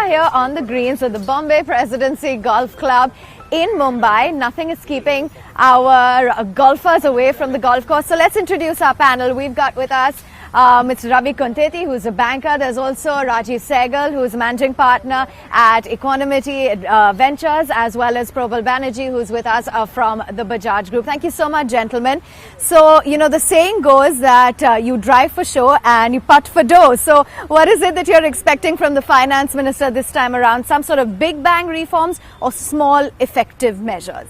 are here on the greens at the Bombay Presidency Golf Club in Mumbai. Nothing is keeping our golfers away from the golf course. So let's introduce our panel. We've got with us Mr. Ravi Konteti, who's a banker. There's also Rajiv Sehgal, who's managing partner at Equanimity Ventures, as well as Probal Banerjee, who's with us from the Bajaj Group. Thank you so much, gentlemen. So, you know, the saying goes that you drive for show and you putt for dough. So what is it that you're expecting from the finance minister this time around? Some sort of big bang reforms or small effective measures?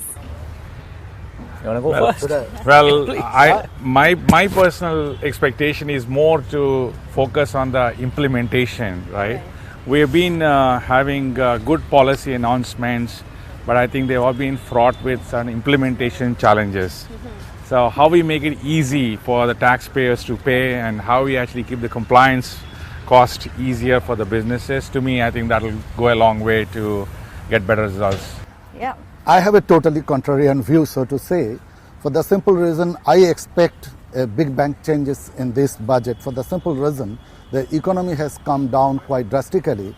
You want to go first? Well, my personal expectation is more to focus on the implementation, right? We have been having good policy announcements, but I think they've all been fraught with some implementation challenges. So how we make it easy for the taxpayers to pay and how we actually keep the compliance cost easier for the businesses, to me, I think that will go a long way to get better results. Yeah. I have a totally contrarian view, so to say, for the simple reason I expect big bang changes in this budget. For the simple reason the economy has come down quite drastically,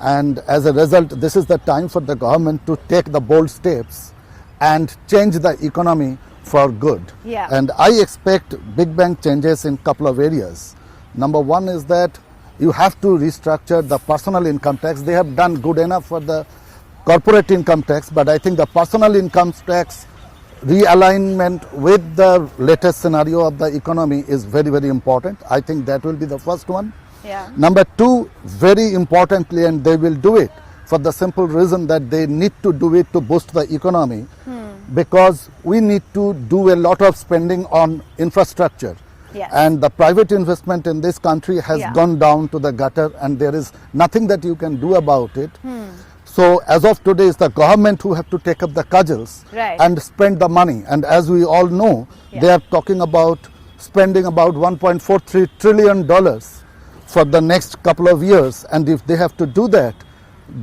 and as a result this is the time for the government to take the bold steps and change the economy for good. Yeah. And I expect big bang changes in couple of areas. Number one is that you have to restructure the personal income tax. They have done good enough for the corporate income tax, but I think the personal income tax realignment with the latest scenario of the economy is very, very important. I think that will be the first one. Yeah. Number two, very importantly, and they will do it for the simple reason that they need to do it to boost the economy, because we need to do a lot of spending on infrastructure. Yes. And the private investment in this country has gone down to the gutter, and there is nothing that you can do about it. So as of today, it's the government who have to take up the cudgels and spend the money. And as we all know, they are talking about spending about $1.43 trillion for the next couple of years. And if they have to do that,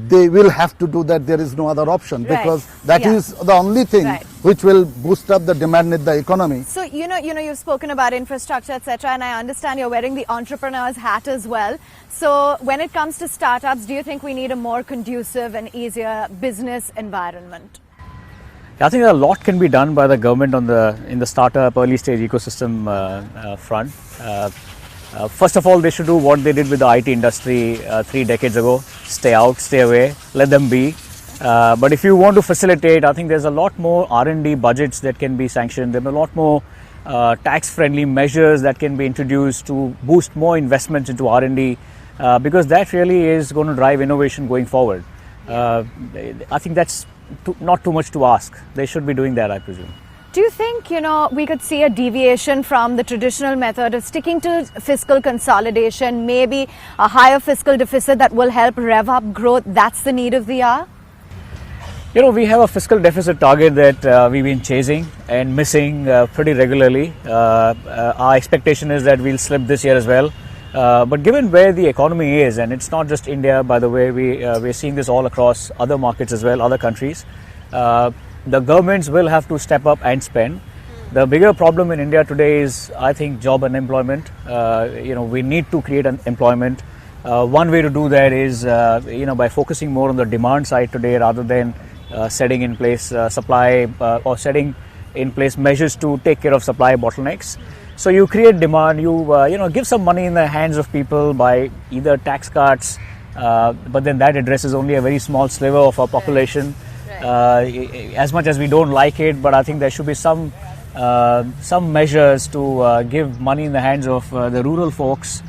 they will have to do that. There is no other option, because that is the only thing which will boost up the demand in the economy. So, you know, you've spoken about infrastructure, etc., and I understand you're wearing the entrepreneur's hat as well. So when it comes to startups, do you think we need a more conducive and easier business environment? I think a lot can be done by the government in the startup early stage ecosystem front. First of all, they should do what they did with the IT industry 3 decades ago. Stay out, stay away, let them be. But if you want to facilitate, I think there's a lot more R&D budgets that can be sanctioned. There are a lot more tax-friendly measures that can be introduced to boost more investments into R&D, because that really is going to drive innovation going forward. I think that's not too much to ask. They should be doing that, I presume. Do you think, you know, we could see a deviation from the traditional method of sticking to fiscal consolidation, maybe a higher fiscal deficit that will help rev up growth? That's the need of the hour? You know, we have a fiscal deficit target that we've been chasing and missing pretty regularly. Our expectation is that we'll slip this year as well. But given where the economy is, and it's not just India, by the way, we're seeing this all across other markets as well, other countries. The governments will have to step up and spend. The bigger problem in India today is, I think, job unemployment. You know, we need to create an employment. One way to do that is, you know, by focusing more on the demand side today rather than setting in place supply or setting in place measures to take care of supply bottlenecks. So you create demand, you know, give some money in the hands of people by either tax cuts, but then that addresses only a very small sliver of our population. As much as we don't like it, but I think there should be some measures to give money in the hands of the rural folks,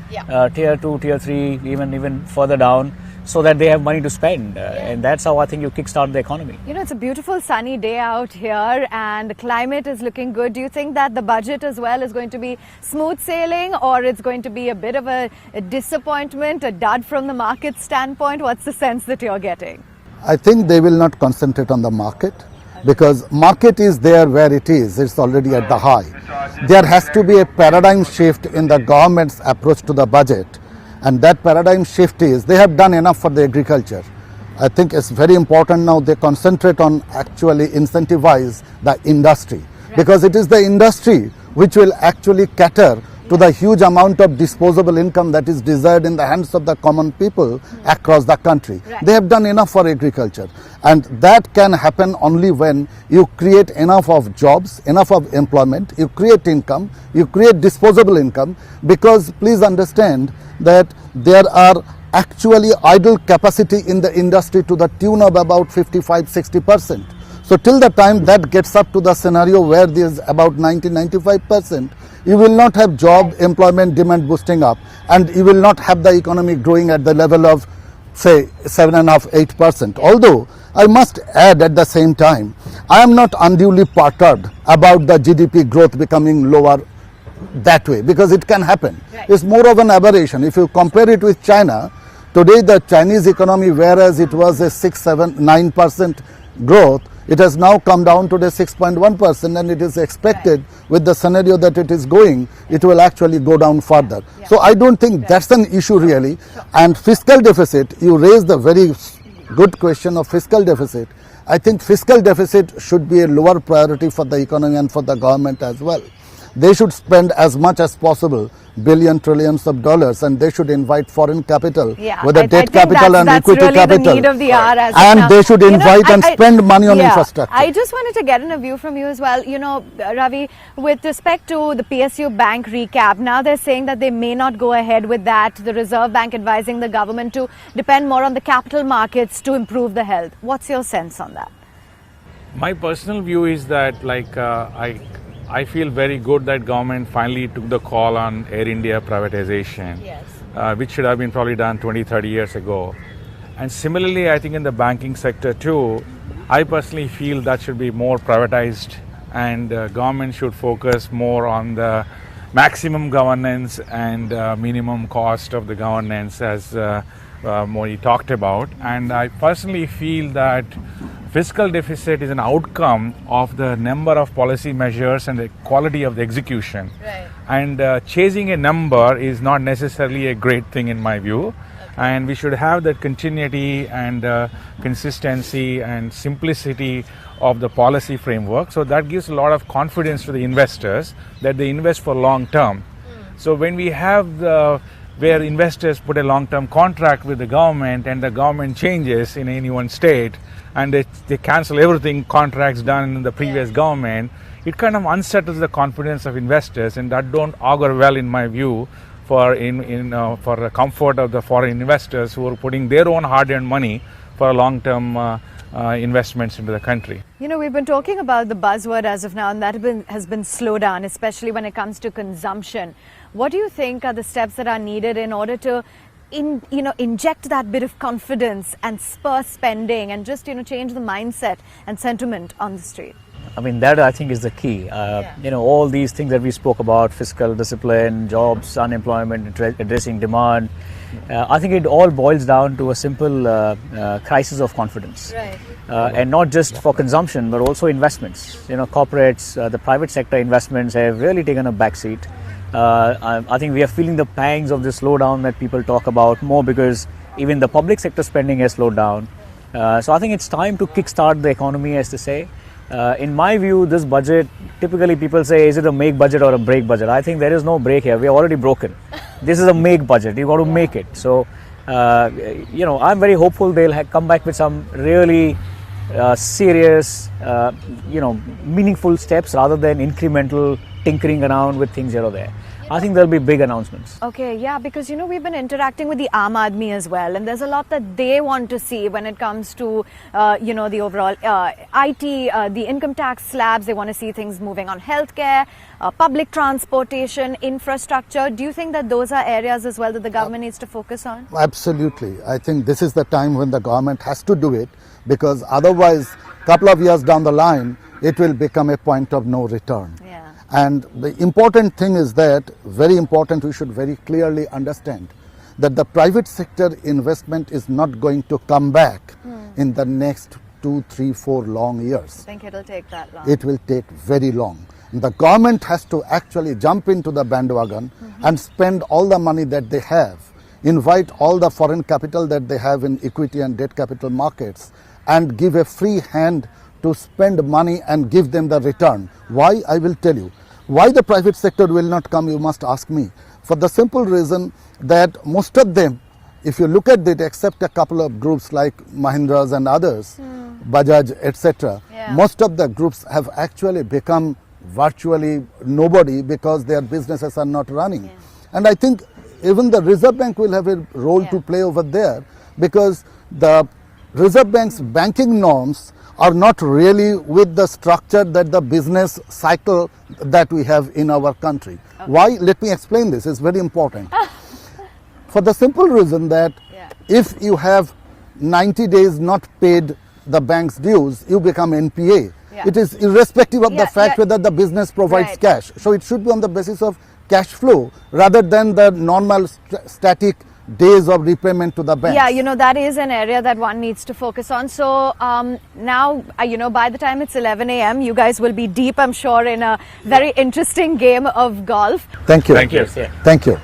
tier 2, tier 3, even further down, so that they have money to spend. And that's how I think you kickstart the economy. You know, it's a beautiful sunny day out here and the climate is looking good. Do you think that the budget as well is going to be smooth sailing, or it's going to be a bit of a disappointment, a dud from the market standpoint? What's the sense that you're getting? I think they will not concentrate on the market, because market is there where it is. It's already at the high. There has to be a paradigm shift in the government's approach to the budget, and that paradigm shift is they have done enough for the agriculture. I think it's very important now they concentrate on actually incentivize the industry, because it is the industry which will actually cater to the huge amount of disposable income that is desired in the hands of the common people across the country. Right. They have done enough for agriculture, and that can happen only when you create enough of jobs, enough of employment, you create income, you create disposable income, because please understand that there are actually idle capacity in the industry to the tune of about 55-60%. So till the time that gets up to the scenario where there is about 90-95%, you will not have job, employment, demand boosting up, and you will not have the economy growing at the level of say 7.5-8%. Although I must add at the same time, I am not unduly perturbed about the GDP growth becoming lower that way, because it can happen. Right. It's more of an aberration. If you compare it with China, today the Chinese economy, whereas it was a 6-9% growth, it has now come down to the 6.1%, and it is expected with the scenario that it is going, it will actually go down further. Yeah. So I don't think that's an issue really. And fiscal deficit, you raised a very good question of fiscal deficit. I think fiscal deficit should be a lower priority for the economy and for the government as well. They should spend as much as possible, trillions of dollars, and they should invite foreign capital, whether debt capital and equity really capital, the need of the hour as and now. they should invite and spend money on infrastructure. I just wanted to get in a view from you as well. You know, Ravi, with respect to the PSU bank recap, now they're saying that they may not go ahead with that. The Reserve Bank advising the government to depend more on the capital markets to improve the health. What's your sense on that? My personal view is that I feel very good that government finally took the call on Air India privatization, which should have been probably done 20-30 years ago. And similarly, I think in the banking sector too, I personally feel that should be more privatized, and government should focus more on the maximum governance and minimum cost of the governance, as Modi talked about. And I personally feel that fiscal deficit is an outcome of the number of policy measures and the quality of the execution. Right. And chasing a number is not necessarily a great thing in my view. Okay. And we should have that continuity and consistency and simplicity of the policy framework. So that gives a lot of confidence to the investors that they invest for long term. So when we have where investors put a long-term contract with the government and the government changes in any one state, and they cancel everything, contracts done in the previous government, it kind of unsettles the confidence of investors, and that don't augur well in my view for the comfort of the foreign investors who are putting their own hard-earned money for long-term investments into the country. You know, we've been talking about the buzzword as of now, and that has been slowdown, especially when it comes to consumption. What do you think are the steps that are needed in order to inject that bit of confidence and spur spending and just, change the mindset and sentiment on the street? I mean, that I think is the key. All these things that we spoke about, fiscal discipline, jobs, unemployment, addressing demand, I think it all boils down to a simple crisis of confidence. Right. And not just for consumption, but also investments. Corporates, the private sector investments have really taken a backseat. I think we are feeling the pangs of the slowdown that people talk about more, because even the public sector spending has slowed down. So I think it's time to kickstart the economy, as they say. In my view, this budget, typically people say, is it a make budget or a break budget? I think there is no break here. We are already broken. This is a make budget. You've got to make it. So, I'm very hopeful they'll come back with some really serious, meaningful steps rather than incremental tinkering around with things here or there. I think there'll be big announcements. Okay, yeah, because we've been interacting with the Aam Aadmi as well, and there's a lot that they want to see when it comes to the overall IT, the income tax slabs. They want to see things moving on healthcare, public transportation, infrastructure. Do you think that those are areas as well that the government needs to focus on? Absolutely. I think this is the time when the government has to do it, because otherwise, a couple of years down the line, it will become a point of no return. Yeah. And the important thing is that, very important, we should very clearly understand that the private sector investment is not going to come back in the next 2, 3, 4 long years. I think it'll take that long. It will take very long. The government has to actually jump into the bandwagon and spend all the money that they have, invite all the foreign capital that they have in equity and debt capital markets, and give a free hand to spend money and give them the return. Why? I will tell you. Why the private sector will not come, you must ask me. For the simple reason that most of them, if you look at it, except a couple of groups like Mahindras and others, Bajaj, etc., most of the groups have actually become virtually nobody because their businesses are not running. And I think even the Reserve Bank will have a role to play over there, because the Reserve Bank's banking norms are not really with the structure that the business cycle that we have in our country. Why? Let me explain this. It's very important. For the simple reason that if you have 90 days not paid the bank's dues, you become NPA. It is irrespective of the fact whether the business provides cash. So it should be on the basis of cash flow rather than the normal static days of repayment to the bank. Yeah, you know, that is an area that one needs to focus on. So now, you know, by the time it's 11 a.m., you guys will be deep, I'm sure, in a very interesting game of golf. Thank you. Thank you. Thank you.